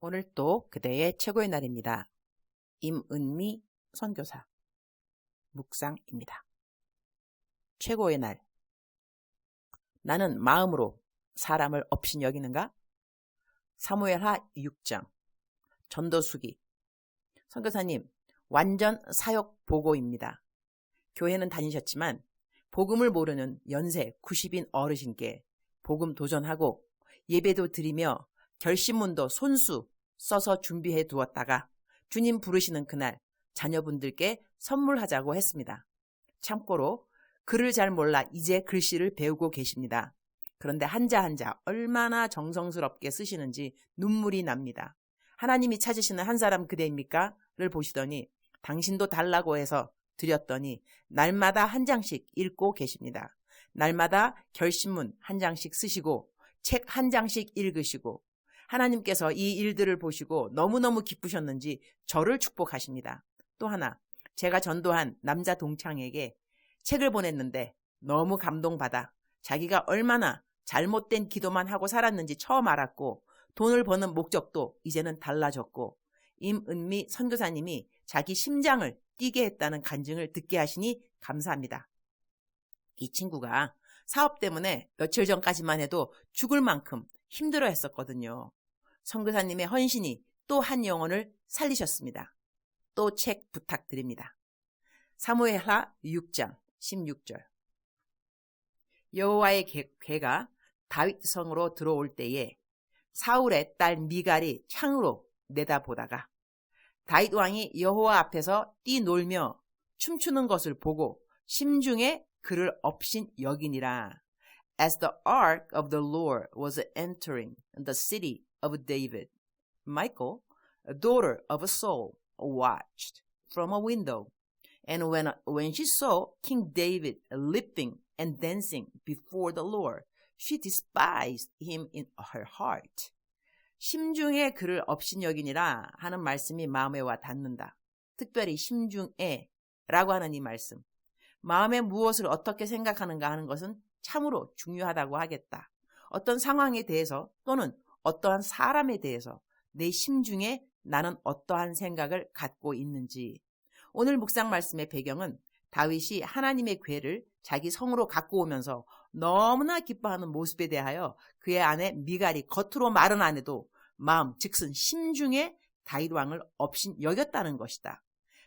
오늘 또 그대의 최고의 날입니다. 임은미 선교사 묵상입니다. 최고의 날. 나는 마음으로 사람을 업신 여기는가? 사무엘하 6장. 전도수기. 선교사님, 완전 사역 보고입니다. 교회는 다니셨지만 복음을 모르는 연세 90인 어르신께 복음 도전하고 예배도 드리며 결심문도 손수 써서 준비해 두었다가 주님 부르시는 그날 자녀분들께 선물하자고 했습니다. 참고로 글을 잘 몰라 이제 글씨를 배우고 계십니다. 그런데 한자 한자 얼마나 정성스럽게 쓰시는지 눈물이 납니다. 하나님이 찾으시는 한 사람 그대입니까? 를 보시더니 당신도 달라고 해서 드렸더니 날마다 한 장씩 읽고 계십니다. 날마다 결심문 한 장씩 쓰시고 책 한 장씩 읽으시고 하나님께서 이 일들을 보시고 너무너무 기쁘셨는지 저를 축복하십니다. 또 하나, 제가 전도한 남자 동창에게 책을 보냈는데 너무 감동받아 자기가 얼마나 잘못된 기도만 하고 살았는지 처음 알았고 돈을 버는 목적도 이제는 달라졌고 임은미 선교사님이 자기 심장을 뛰게 했다는 간증을 듣게 하시니 감사합니다. 이 친구가 사업 때문에 며칠 전까지만 해도 죽을 만큼 힘들어 했었거든요. 선교사님의 헌신이 또 한 영혼을 살리셨습니다. 또 책 부탁드립니다. 사무엘하 6장 16절. 여호와의 궤가 다윗 성으로 들어올 때에 사울의 딸 미갈이 창으로 내다보다가 다윗 왕이 여호와 앞에서 뛰놀며 춤추는 것을 보고 심중에 그를 업신 여기니라. As the ark of the Lord was entering the city of David, Michal, a daughter of Saul, watched from a window. And when she saw King David leaping and dancing before the Lord, she despised him in her heart. 심중에 그를 업신여기니라 하는 말씀이 마음에 와 닿는다. 특별히 심중에 라고 하는 이 말씀. 마음에 무엇을 어떻게 생각하는가 하는 것은 참으로 중요하다고 하겠다. 어떤 상황에 대해서 또는 어떠한 사람에 대해서 내 심중에 나는 어떠한 생각을 갖고 있는지. 오늘 묵상 말씀의 배경은 다윗이 하나님의 궤를 자기 성으로 갖고 오면서 너무나 기뻐하는 모습에 대하여 그의 아내 미갈이 겉으로 말은 안 해도 마음 즉슨 심중에 다윗 왕을 업신 여겼다는 것이다.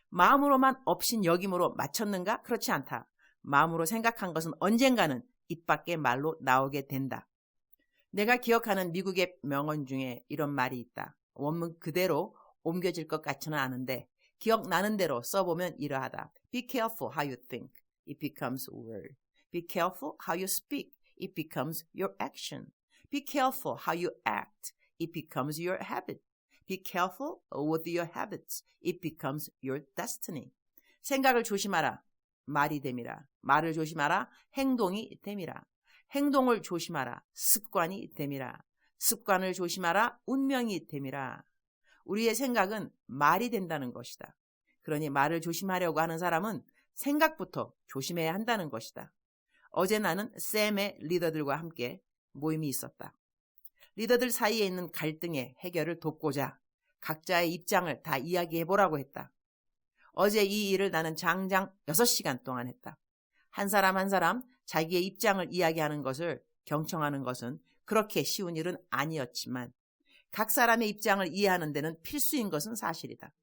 마음으로만 업신 여김으로 맞췄는가? 그렇지 않다. 마음으로 생각한 것은 언젠가는 입 밖에 말로 나오게 된다. 내가 기억하는 미국의 명언 중에 이런 말이 있다. 원문 그대로 옮겨질 것 같지는 않은데 기억나는 대로 써보면 이러하다. Be careful how you think. It becomes word. Be careful how you speak. It becomes your action. Be careful how you act. It becomes your habit. Be careful with your habits. It becomes your destiny. 생각을 조심하라. 말이 됨이라. 말을 조심하라. 행동이 됨이라. 행동을 조심하라. 습관이 됨이라. 습관을 조심하라. 운명이 됨이라. 우리의 생각은 말이 된다는 것이다. 그러니 말을 조심하려고 하는 사람은 생각부터 조심해야 한다는 것이다. 어제 나는 샘의 리더들과 함께 모임이 있었다. 리더들 사이에 있는 갈등의 해결을 돕고자 각자의 입장을 다 이야기해보라고 했다. 어제 이 일을 나는 장장 6시간 동안 했다. 한 사람 한 사람 자기의 입장을 이야기하는 것을 경청하는 것은 그렇게 쉬운 일은 아니었지만 각 사람의 입장을 이해하는 데는 필수인 것은 사실이다.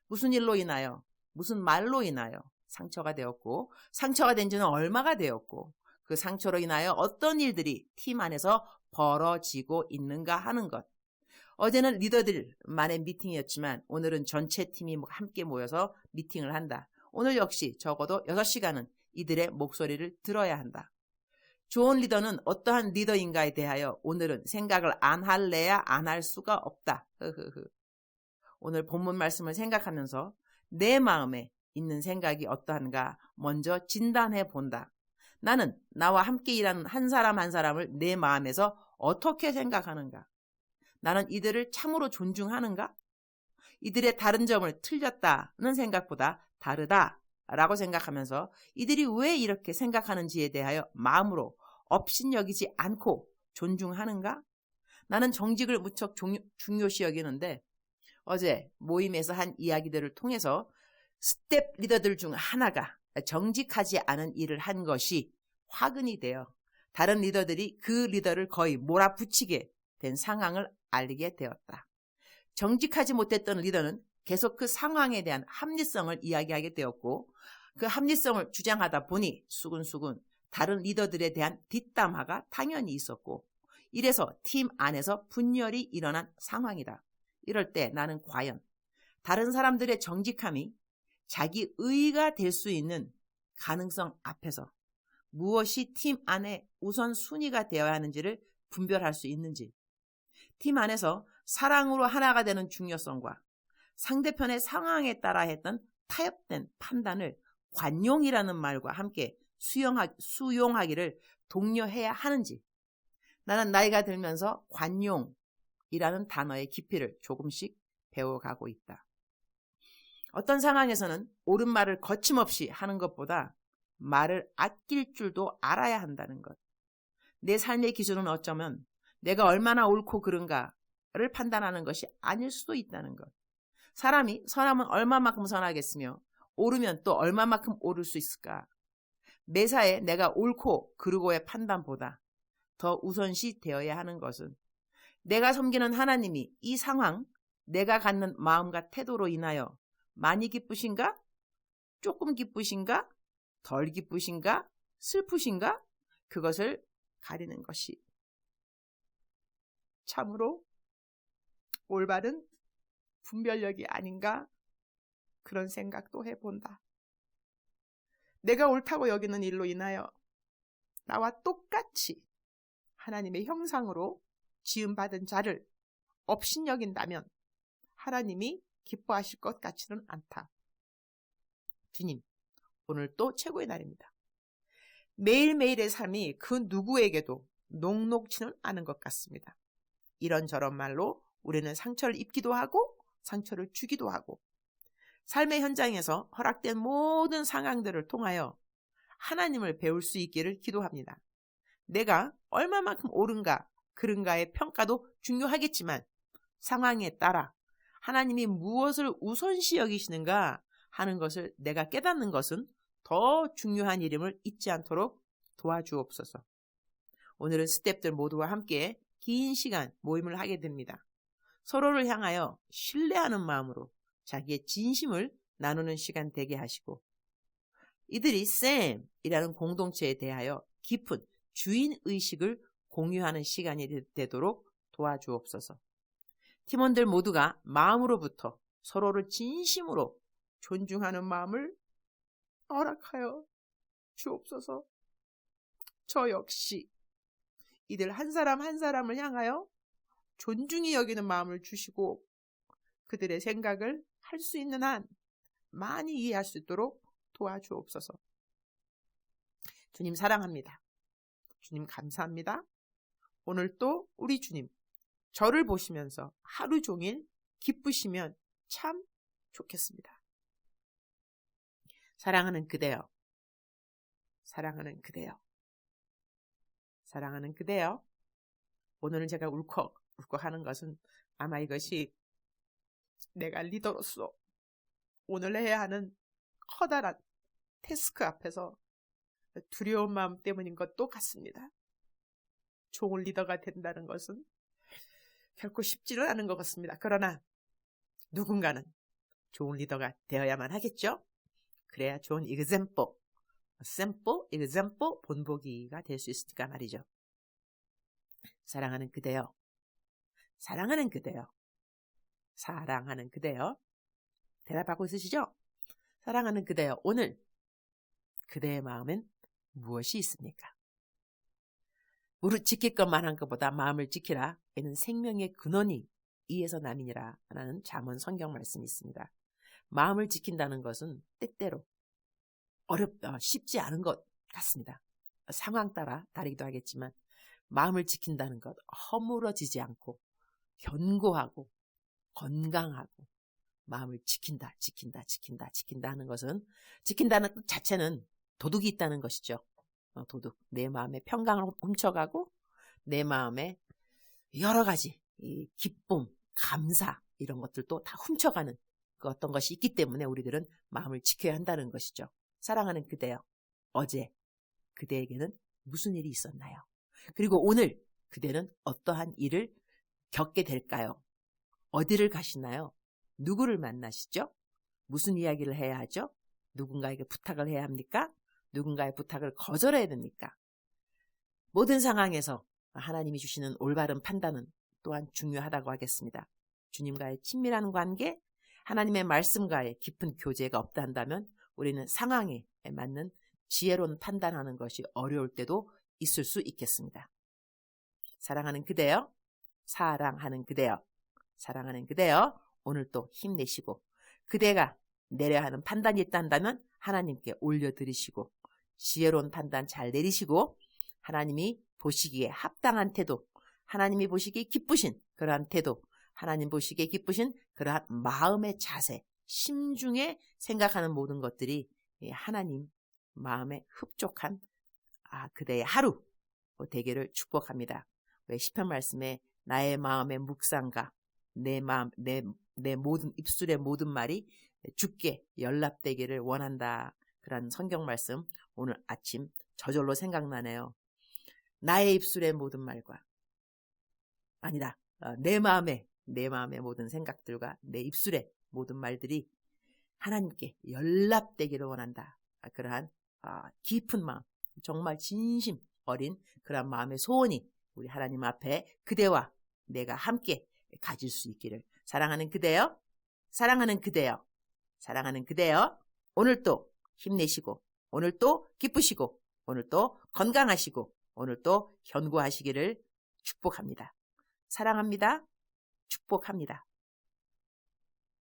무슨 일로 인하여, 무슨 말로 인하여 상처가 되었고 상처가 된 지는 얼마가 되었고 그 상처로 인하여 어떤 일들이 팀 안에서 벌어지고 있는가 하는 것. 어제는 리더들만의 미팅이었지만 오늘은 전체 팀이 함께 모여서 미팅을 한다. 오늘 역시 적어도 6시간은 이들의 목소리를 들어야 한다. 좋은 리더는 어떠한 리더인가에 대하여 오늘은 생각을 안 할래야 안 할 수가 없다. 오늘 본문 말씀을 생각하면서 내 마음에 있는 생각이 어떠한가 먼저 진단해 본다. 나는 나와 함께 일하는 한 사람 한 사람을 내 마음에서 어떻게 생각하는가? 나는 이들을 참으로 존중하는가? 이들의 다른 점을 틀렸다는 생각보다 다르다라고 생각하면서 이들이 왜 이렇게 생각하는지에 대하여 마음으로 업신여기지 않고 존중하는가? 나는 정직을 무척 중요시 여기는데 어제 모임에서 한 이야기들을 통해서 스텝 리더들 중 하나가 정직하지 않은 일을 한 것이 화근이 되어 다른 리더들이 그 리더를 거의 몰아붙이게 된 상황을 알게 되었다. 정직하지 못했던 리더는 계속 그 상황에 대한 합리성을 이야기하게 되었고 그 합리성을 주장하다 보니 수근수근 다른 리더들에 대한 뒷담화가 당연히 있었고 이래서 팀 안에서 분열이 일어난 상황이다. 이럴 때 나는 과연 다른 사람들의 정직함이 자기 의의가 될 수 있는 가능성 앞에서 무엇이 팀 안에 우선순위가 되어야 하는지를 분별할 수 있는지, 팀 안에서 사랑으로 하나가 되는 중요성과 상대편의 상황에 따라 했던 타협된 판단을 관용이라는 말과 함께 수용하기를 독려해야 하는지, 나는 나이가 들면서 관용이라는 단어의 깊이를 조금씩 배워가고 있다. 어떤 상황에서는 옳은 말을 거침없이 하는 것보다 말을 아낄 줄도 알아야 한다는 것. 내 삶의 기준은 어쩌면 내가 얼마나 옳고 그른가를 판단하는 것이 아닐 수도 있다는 것. 사람이 선하면 얼마만큼 선하겠으며 옳으면 또 얼마만큼 옳을 수 있을까. 매사에 내가 옳고 그르고의 판단보다 더 우선시 되어야 하는 것은 내가 섬기는 하나님이 이 상황, 내가 갖는 마음과 태도로 인하여 많이 기쁘신가? 조금 기쁘신가? 덜 기쁘신가? 슬프신가? 그것을 가리는 것이 참으로 올바른 분별력이 아닌가 그런 생각도 해본다. 내가 옳다고 여기는 일로 인하여 나와 똑같이 하나님의 형상으로 지음받은 자를 업신여긴다면 하나님이 기뻐하실 것 같지는 않다. 주님, 오늘 또 최고의 날입니다. 매일매일의 삶이 그 누구에게도 녹록치는 않은 것 같습니다. 이런저런 말로 우리는 상처를 입기도 하고 상처를 주기도 하고 삶의 현장에서 허락된 모든 상황들을 통하여 하나님을 배울 수 있기를 기도합니다. 내가 얼마만큼 옳은가 그른가의 평가도 중요하겠지만 상황에 따라 하나님이 무엇을 우선시 여기시는가 하는 것을 내가 깨닫는 것은 더 중요한 일임을 잊지 않도록 도와주옵소서. 오늘은 스태프들 모두와 함께 긴 시간 모임을 하게 됩니다. 서로를 향하여 신뢰하는 마음으로 자기의 진심을 나누는 시간 되게 하시고 이들이 쌤이라는 공동체에 대하여 깊은 주인의식을 공유하는 시간이 되도록 도와주옵소서. 팀원들 모두가 마음으로부터 서로를 진심으로 존중하는 마음을 허락하여 주옵소서. 저 역시 이들 한 사람 한 사람을 향하여 존중히 여기는 마음을 주시고 그들의 생각을 할 수 있는 한 많이 이해할 수 있도록 도와주옵소서. 주님 사랑합니다. 주님 감사합니다. 오늘 또 우리 주님 저를 보시면서 하루 종일 기쁘시면 참 좋겠습니다. 사랑하는 그대여, 사랑하는 그대여, 사랑하는 그대여. 오늘은 제가 울컥하는 것은 아마 이것이 내가 리더로서 오늘 해야 하는 커다란 태스크 앞에서 두려운 마음 때문인 것도 같습니다. 좋은 리더가 된다는 것은 결코 쉽지는 않은 것 같습니다. 그러나 누군가는 좋은 리더가 되어야만 하겠죠. 그래야 좋은 example, 본보기가 될 수 있을까 말이죠. 사랑하는 그대여, 사랑하는 그대여, 사랑하는 그대여. 대답하고 있으시죠? 사랑하는 그대여, 오늘 그대의 마음엔 무엇이 있습니까? 무릇 지킬 것만 한 것보다 마음을 지키라. 이는 생명의 근원이 이에서 남이니라 라는 잠언 성경 말씀이 있습니다. 마음을 지킨다는 것은 때때로 쉽지 않은 것 같습니다. 상황 따라 다르기도 하겠지만 마음을 지킨다는 것, 허물어지지 않고 견고하고 건강하고 마음을 지킨다 하는 것은, 지킨다는 뜻 자체는 도둑이 있다는 것이죠. 도둑, 내 마음의 평강을 훔쳐가고 내 마음에 여러 가지 이 기쁨, 감사 이런 것들도 다 훔쳐가는 그 어떤 것이 있기 때문에 우리들은 마음을 지켜야 한다는 것이죠. 사랑하는 그대여, 어제 그대에게는 무슨 일이 있었나요? 그리고 오늘 그대는 어떠한 일을 겪게 될까요? 어디를 가시나요? 누구를 만나시죠? 무슨 이야기를 해야 하죠? 누군가에게 부탁을 해야 합니까? 누군가의 부탁을 거절해야 됩니까? 모든 상황에서 하나님이 주시는 올바른 판단은 또한 중요하다고 하겠습니다. 주님과의 친밀한 관계, 하나님의 말씀과의 깊은 교제가 없다 한다면 우리는 상황에 맞는 지혜로운 판단하는 것이 어려울 때도 있을 수 있겠습니다. 사랑하는 그대여, 사랑하는 그대여, 사랑하는 그대여, 오늘 또 힘내시고 그대가 내려야 하는 판단이 있다 한다면 하나님께 올려드리시고 지혜로운 판단 잘 내리시고 하나님이 보시기에 합당한 태도, 하나님이 보시기에 기쁘신 그러한 태도, 하나님 보시기에 기쁘신 그러한 마음의 자세, 심중에 생각하는 모든 것들이 하나님 마음에 흡족한 그대의 하루 되기를 축복합니다. 왜 시편 말씀에 나의 마음의 묵상과 내 모든 입술의 모든 말이 주께 연락되기를 원한다. 그런 성경 말씀 오늘 아침 저절로 생각나네요. 나의 입술의 모든 말과 아니다. 내 마음의 모든 생각들과 내 입술의 모든 말들이 하나님께 연락되기를 원한다. 그러한 깊은 마음, 정말 진심 어린 그러한 마음의 소원이 우리 하나님 앞에 그대와 내가 함께 가질 수 있기를. 사랑하는 그대여, 사랑하는 그대여, 사랑하는 그대여, 오늘도 힘내시고 오늘도 기쁘시고 오늘도 건강하시고 오늘도 견고하시기를 축복합니다. 사랑합니다. 축복합니다.